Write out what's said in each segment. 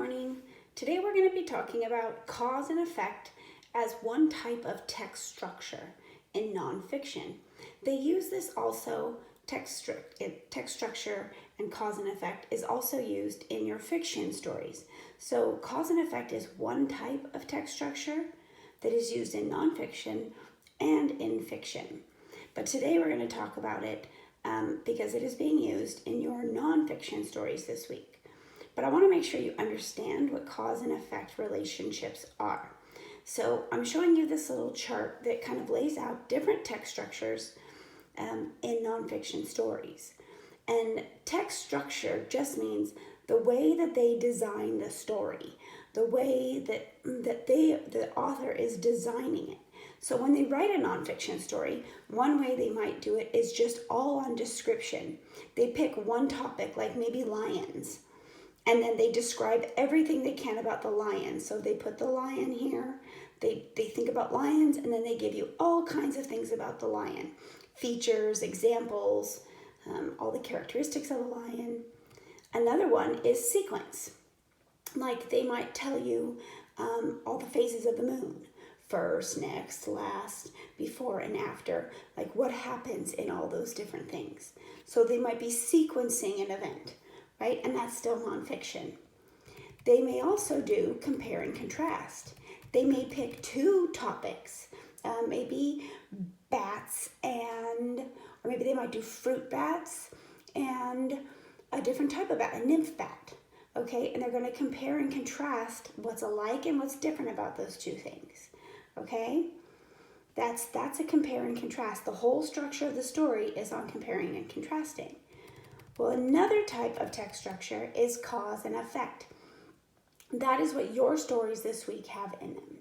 morning. Today we're going to be talking about cause and effect as one type of text structure in nonfiction. They use this also, text structure and cause and effect is also used in your fiction stories. So cause and effect is one type of text structure that is used in nonfiction and in fiction. But today we're going to talk about it because it is being used in your nonfiction stories this week. But I want to make sure you understand what cause and effect relationships are. So I'm showing you this little chart that kind of lays out different text structures in nonfiction stories. And text structure just means the way that they design the story, the way that the author is designing it. So when they write a nonfiction story, one way they might do it is just all on description. They pick one topic, like maybe lions, and then they describe everything they can about the lion. So they put the lion here, they think about lions, and then they give you all kinds of things about the lion. Features, examples, all the characteristics of the lion. Another one is sequence. Like they might tell you all the phases of the moon. First, next, last, before, and after. Like what happens in all those different things. So they might be sequencing an event, right? And that's still nonfiction. They may also do compare and contrast. They may pick two topics, maybe bats or maybe they might do fruit bats and a different type of bat, a nymph bat, okay? And they're going to compare and contrast what's alike and what's different about those two things, okay? That's a compare and contrast. The whole structure of the story is on comparing and contrasting. Well, another type of text structure is cause and effect. That is what your stories this week have in them.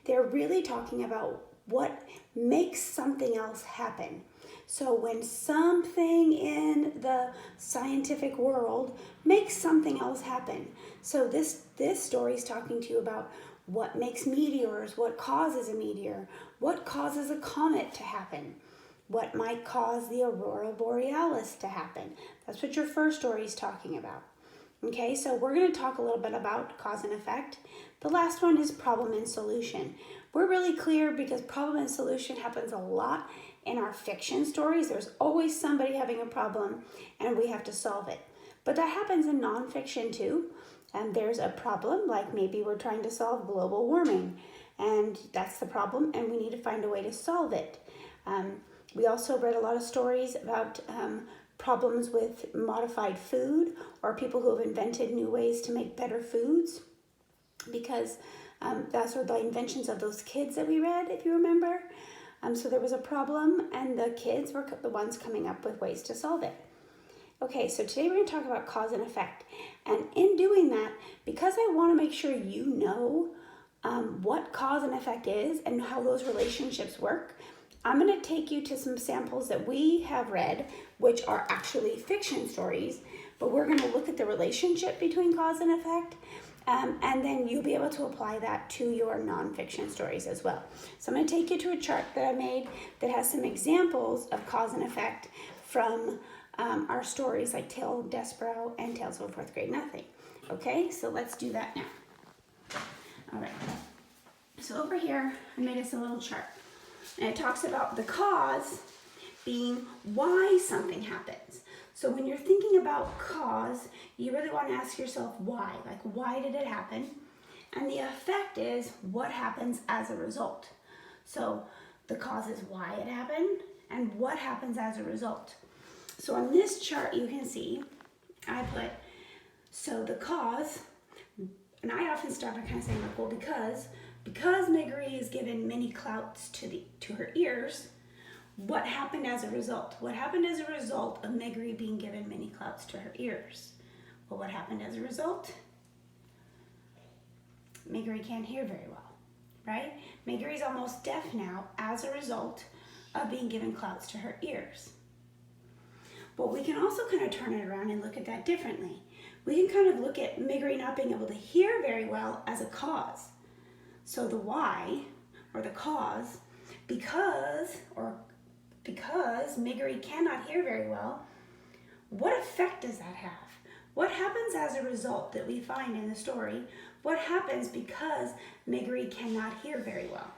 They're really talking about what makes something else happen. So when something in the scientific world makes something else happen. So this story is talking to you about what makes meteors, what causes a meteor, what causes a comet to happen, what might cause the aurora borealis to happen. That's what your first story is talking about. Okay, so we're going to talk a little bit about cause and effect. The last one is problem and solution. We're really clear because problem and solution happens a lot in our fiction stories. There's always somebody having a problem and we have to solve it. But that happens in nonfiction too. And there's a problem, like maybe we're trying to solve global warming. And that's the problem and we need to find a way to solve it. We also read a lot of stories about problems with modified food or people who have invented new ways to make better foods, because that's were the inventions of those kids that we read, if you remember. So there was a problem and the kids were the ones coming up with ways to solve it. Okay, so today we're going to talk about cause and effect. And in doing that, because I want to make sure you know what cause and effect is and how those relationships work, I'm going to take you to some samples that we have read, which are actually fiction stories, but we're going to look at the relationship between cause and effect, and then you'll be able to apply that to your nonfiction stories as well. So I'm going to take you to a chart that I made that has some examples of cause and effect from our stories like Tale of Despereaux and Tales of a Fourth Grade Nothing. Okay, so let's do that now. All right, so over here, I made us a little chart. And it talks about the cause being why something happens. So when you're thinking about cause, you really want to ask yourself why. Like, why did it happen? And the effect is what happens as a result. So the cause is why it happened and what happens as a result. So on this chart, you can see I put, so the cause, and I often start by kind of saying, like, well, because Megary is given many clouts to her ears, what happened as a result? What happened as a result of Megary being given many clouts to her ears? Well, what happened as a result? Megary can't hear very well, right? Megary's almost deaf now as a result of being given clouts to her ears. But we can also kind of turn it around and look at that differently. We can kind of look at Megary not being able to hear very well as a cause. So the why, or the cause, because Megary cannot hear very well, what effect does that have? What happens as a result that we find in the story? What happens because Miggery cannot hear very well?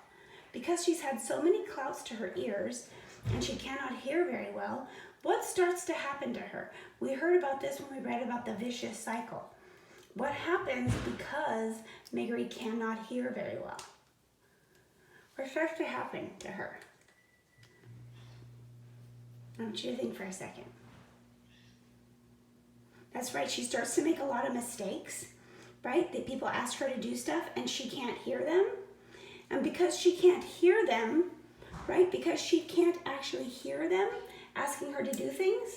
Because she's had so many clouts to her ears and she cannot hear very well, what starts to happen to her? We heard about this when we read about the vicious cycle. What happens because Miggery cannot hear very well? What starts to happen to her? I want you to think for a second. That's right, she starts to make a lot of mistakes, right? That people ask her to do stuff and she can't hear them. And because she can't hear them, right? Because she can't actually hear them asking her to do things,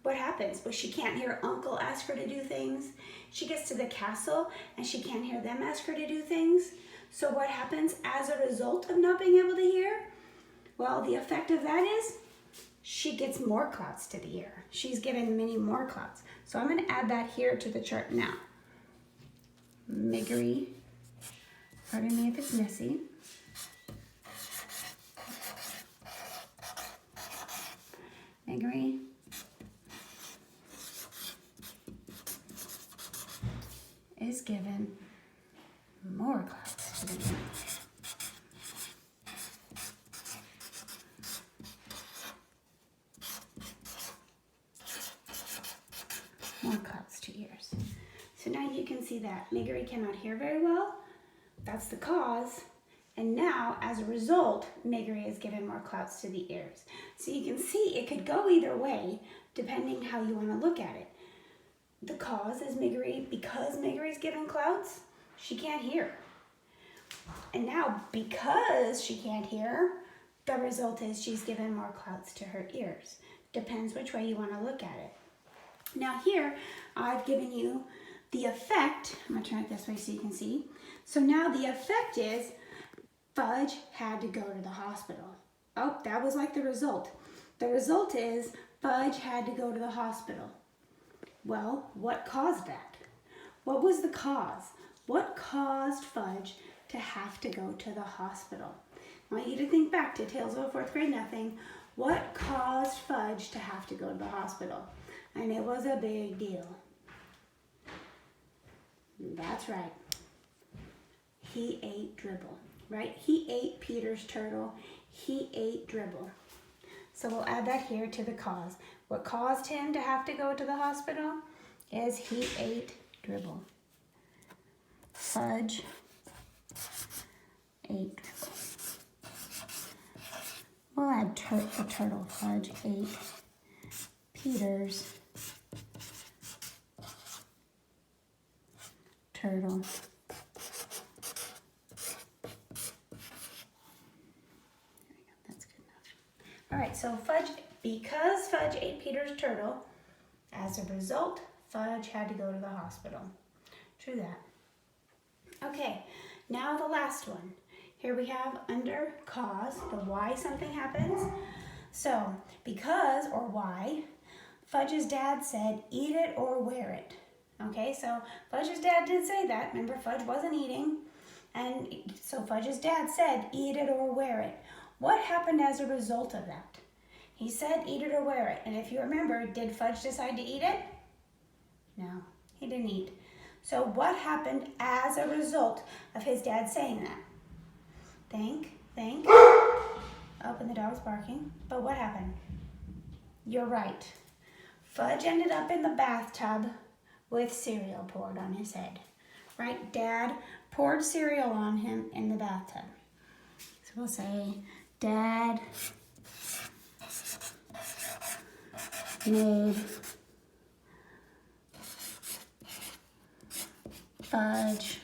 what happens? Well, she can't hear Uncle ask her to do things. She gets to the castle and she can't hear them ask her to do things. So what happens as a result of not being able to hear? Well, the effect of that is she gets more clouts to the ear. She's given many more clouts. So I'm going to add that here to the chart now. Miggery, pardon me if it's messy. Miggery is given more clouts to the ear. More clouts to ears. So now you can see that Miggery cannot hear very well. That's the cause. And now, as a result, Miggery is given more clouts to the ears. So you can see it could go either way, depending how you want to look at it. The cause is Miggery, because Miggery's given clouts, she can't hear. And now, because she can't hear, the result is she's given more clouts to her ears. Depends which way you want to look at it. Now here, I've given you the effect. I'm going to turn it this way so you can see. So now the effect is Fudge had to go to the hospital. Oh, that was like the result. The result is Fudge had to go to the hospital. Well, what caused that? What was the cause? What caused Fudge to have to go to the hospital? I want you to think back to Tales of a Fourth Grade Nothing. What caused Fudge to have to go to the hospital? And it was a big deal. That's right. He ate Dribble, right? He ate Peter's turtle. He ate Dribble. So we'll add that here to the cause. What caused him to have to go to the hospital is he ate Dribble. Fudge ate Dribble. We'll add the turtle. Fudge ate Peter's turtle. That's good enough. All right, so because Fudge ate Peter's turtle, as a result, Fudge had to go to the hospital. True that. Okay, now the last one. Here we have under cause, the why something happens. So, because or why, Fudge's dad said, eat it or wear it. Okay, so Fudge's dad did say that. Remember, Fudge wasn't eating. And so Fudge's dad said, eat it or wear it. What happened as a result of that? He said, eat it or wear it. And if you remember, did Fudge decide to eat it? No, he didn't eat. So what happened as a result of his dad saying that? Think. Oh, and the dog's barking. But what happened? You're right. Fudge ended up in the bathtub with cereal poured on his head. Right? Dad poured cereal on him in the bathtub. So we'll say, Dad made Fudge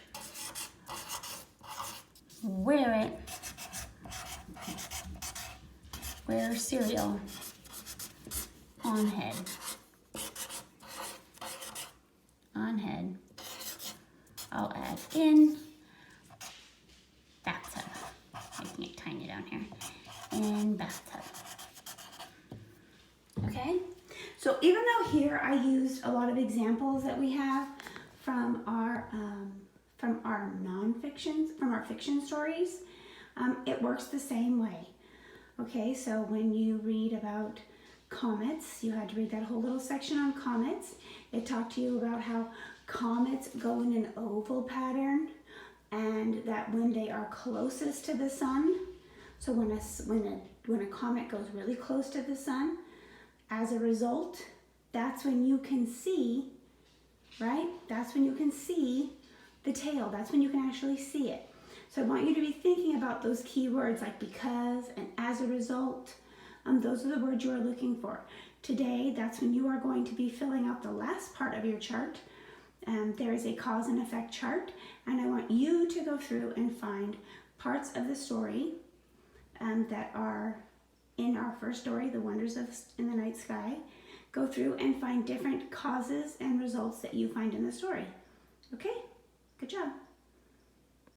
wear cereal on head. I'll add in bathtub. Making it tiny down here. In bathtub. Okay? So even though here I used a lot of examples that we have from our fiction stories, it works the same way. Okay, so when you read about comets. You had to read that whole little section on comets. It talked to you about how comets go in an oval pattern, and that when they are closest to the sun, so when a comet goes really close to the sun, as a result, that's when you can see, right? That's when you can see the tail. That's when you can actually see it. So I want you to be thinking about those key words like because and as a result. Those are the words you are looking for. Today, that's when you are going to be filling out the last part of your chart. There is a cause and effect chart, and I want you to go through and find parts of the story that are in our first story, The Wonders in the Night Sky. Go through and find different causes and results that you find in the story. Okay? Good job.